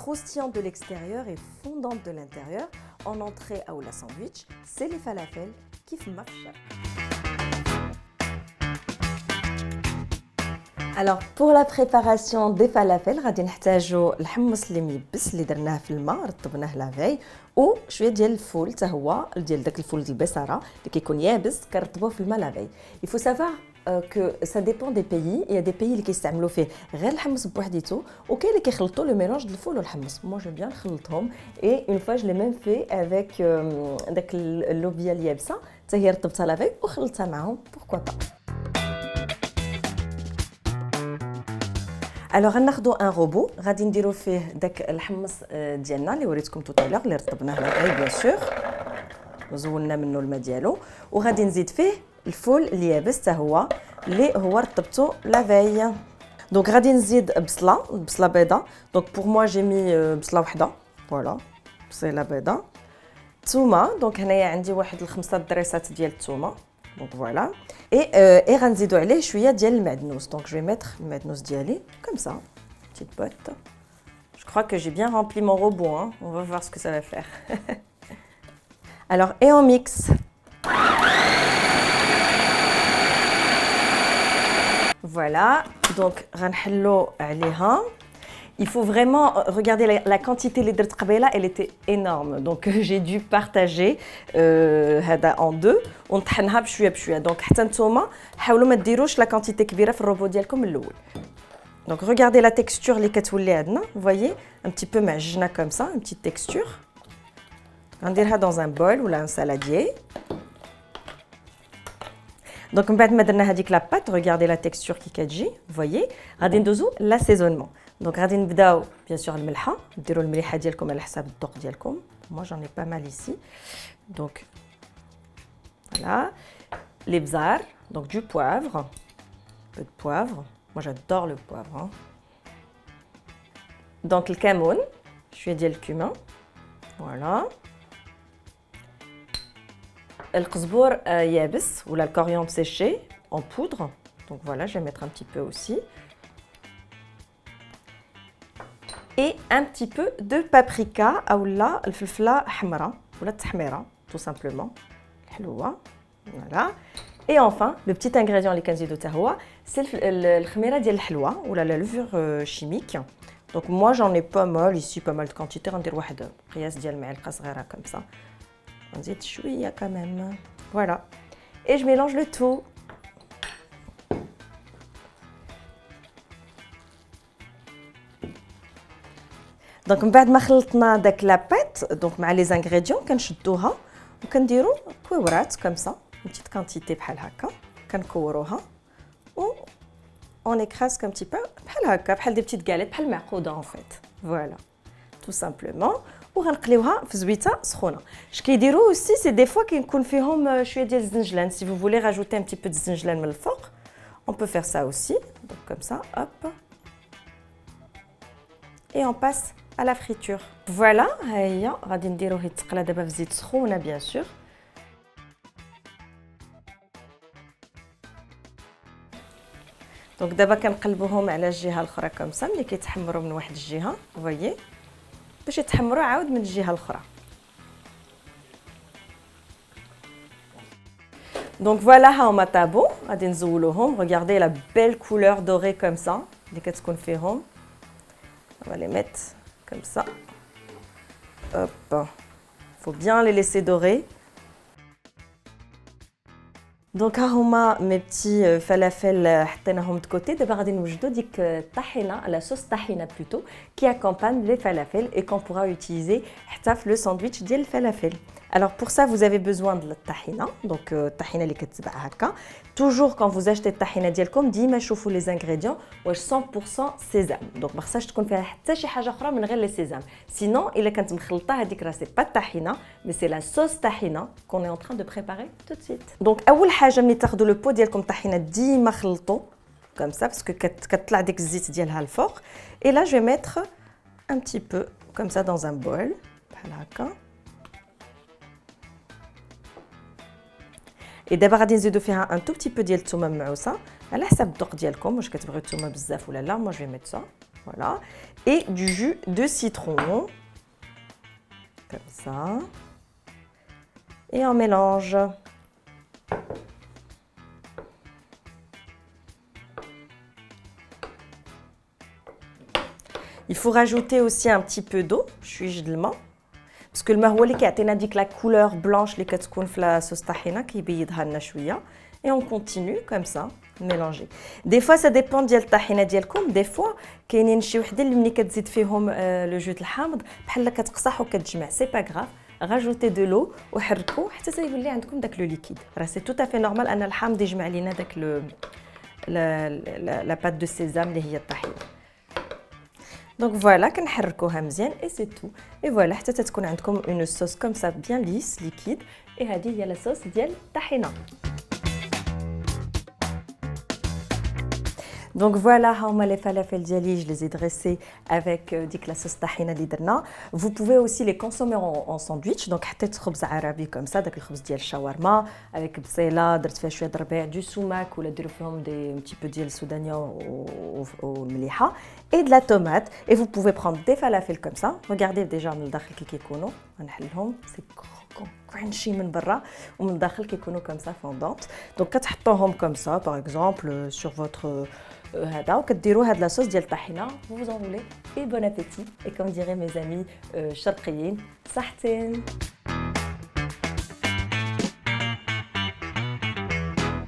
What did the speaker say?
croustillante de l'extérieur et fondante de l'intérieur. En entrée ou la sandwich, c'est les falafels qui font ma fête. Alors pour la préparation des falafels, غادي نحتاجوا الحمص اللي ميبس اللي درناه في الماء رطبناه لا في وشويه ديال الفول حتى هو ديال داك الفول ديال البصره اللي كيكون يابس كنرطبوه في الماء لا في. Il faut savoir que ça dépend des pays. Il y a des pays اللي كيستعملوا فيه غير الحمص بوحديته وكاين اللي كيخلطوا لو ميلونج ديال الفول والحمص. Moi j'aime bien نخلطهم et une fois je l'ai même fait avec داك اللوبيا اليابسه حتى هي رطبتها لا في وخلطتها معاهم. Pourquoi pas. Alors غناخذوا ان روبو غادي نديروا فيه داك الحمص ديالنا اللي وريتكم توتالور اللي رطبناه لا بيان سور وزولنا منه الماء ديالو وغادي نزيد فيه الفول اليابس حتى هو اللي هو رطبته لا في. دونك غادي نزيد بصله بيضاء. دونك بور موا جي مي بصله وحده فوالا بصله بيضاء. الثومه دونك هنايا عندي واحد 5 دريسات ديال الثومه دونك فوالا اي غنزيدوا عليه شويه ديال المعدنوس. دونك جو ميتر المعدنوس ديالي comme ça petite botte. Je crois que j'ai bien rempli mon robot hein. On va voir ce que ça va faire. Alors et on mixe. Voilà, donc غنحلو عليها. Il faut vraiment regarder la quantité اللي درت قبيله, elle était énorme. Donc j'ai dû partager هذا en deux ونطحنها بشويه بشويه. Donc حتى نتوما حاولوا ما ديروش لا كونتيتي كبيره في الروبو ديالكم من الاول. Donc regardez la texture اللي كتولي عندنا. Vous voyez un petit peu معجنه comme ça, une petite texture. غنديرها dans un bol ولا un saladier. Donc من بعد ما درنا هذيك لا بات regardez la texture كي كتجي. Vous voyez غادي ندوزو l'assaisonnement. Donc غادي نبداو bien sûr الملحه ديروا المليحه ديالكم على حساب الذوق ديالكم. Moi j'en ai pas mal ici. Donc voilà les bzar, donc du poivre, un peu de poivre. Moi j'adore le poivre hein. Donc le camoun, شويه ديال الكمون. Voilà. القزبور يابس ولا le coriandre séché en poudre. Donc voilà, je vais mettre un petit peu aussi. Et un petit peu de paprika ou la الفلفله حمراء ولا التحميره tout simplement الحلوه. Voilà. Et enfin le petit ingrédient اللي كنزيدو حتى هو c'est الخميره ديال الحلوه ولا la levure chimique. Donc moi j'en ai pas mal ici, pas mal de quantité. غندير واحد قياس ديال معلقه صغيره comme ça. نزيد شويه quand même. Voilà. Et je mélange le tout. دونك من بعد ما خلطنا داك لا بات دونك مع لي زانغريديون كنشدوها وكنديروا كويورات كوم سا بتيت كانتيتي بحال هكا كنكوروها و اون اكراس كوم تي بو بحال هكا بحال دي بتيت غاليت بحال المعقوده ان فيت. فوالا تو سامبلومون وغنقليوها في زويته سخونه. اش كيديروا اوسي سي دي فوا كيكون فيهم شويه ديال الزنجلان. سي فو فولي راجوتي ان بتي بو د الزنجلان من الفوق اون بو فير سا اوسي. دونك كوم سا هوب et on passe à la friture. Voilà, هيا غادي نديرو هي التقله دابا في زيت سخونه بيان سور. دونك دابا كنقلبوهم على الجهه الاخرى كوم سا ملي كيتحمروا من واحد الجهه فوايي باش يتحمروا عاود من الجهه الاخرى. دونك فوالا ها هما طابو غادي نزولوهم. Regardez la belle couleur dorée comme ça اللي كتكون فيهم. On va les mettre comme ça. Hop. Faut bien les laisser dorer. Donc ها هما mes petits falafels حطيناهم de côté. دابا غادي نوجدوا ديك الطحينه la sauce طحينه plutôt qui accompagne les falafels et qu'on pourra utiliser حتى في le sandwich ديال الفلافل. Alors pour ça vous avez besoin de la tahina. Donc الطحينه اللي كتبع هكا. Toujours quand vous achetez الطحينه ديالكم ديما شوفوا les ingrédients واش 100% sésame. Donc ما خصهاش تكون فيها حتى شي حاجه اخرى من غير les sésame. Sinon الا كانت مخلطه هذيك راه سي با الطحينه mais c'est la sauce tahina qu'on est en train de préparer tout de suite. Donc اول حاجه ملي تاخذوا لو بو ديالكم الطحينه ديما خلطوا comme ça parce que كتطلع ديك الزيت ديالها الفوق. Et là je vais mettre un petit peu comme ça dans un bol بحال هكا. Et دابا غادي نزيدو فيها ان تو بتي بو ديال الثومه معوسه على حسب الذوق ديالكم واش كتبغيو الثومه بزاف ولا لا. Moi je vais mettre ça voilà, et du jus de citron, comme ça, et on mélange. Il faut rajouter aussi un petit peu d'eau, شوية de الماء, parce que الماء هو اللي كيعطينا ديك la couleur blanche اللي كتكون في la sauce tahina كيبيضها لنا شوية. Et on continue comme ça, mélanger. Des fois ça dépend ديال الطحينه ديالكم, des fois كاينين شي وحدين اللي ملي كتزيد فيهم لو جو الحامض بحال كتقصح وكتجمع, سي با غراف. راجوتي دو لو وحركوا حتى تيولي عندكم داك لو ليكيد. راه سي تو افي نورمال ان الحامض يجمع لينا داك لو لا بات دو سيزام اللي هي الطحينه. Donc voilà, كنحركوها مزيان et c'est tout. Et voilà, حتى تكون عندكم une sauce comme ça bien lisse, liquide. Et هذه هي la sauce ديال الطحينه. Donc voilà, les falafels diali, je les ai dressés avec la sauce tahina li درنا. Vous pouvez aussi les consommer en sandwich. Donc حطيت خبز عربي comme ça, داك الخبز ديال الشاورما avec بصيله, درت فيها شويه ربيع, du sumac ولا ديروا فيهم un petit peu ديال السودانيه والمليحه et de la tomate. Et vous pouvez prendre des falafels comme ça. Regardez déjà من الداخل كي كيكونوا, غنحلهم سي crunchy من برا ومن الداخل كيكونوا comme ça fondantes. Donc كتحطوهم comme ça par exemple sur votre هذا وكديروا هاد لا صوص ديال الطحينه. Vous vous enroulez et bon appétit. Et comme diraient mes amis شرقيين, صحتين.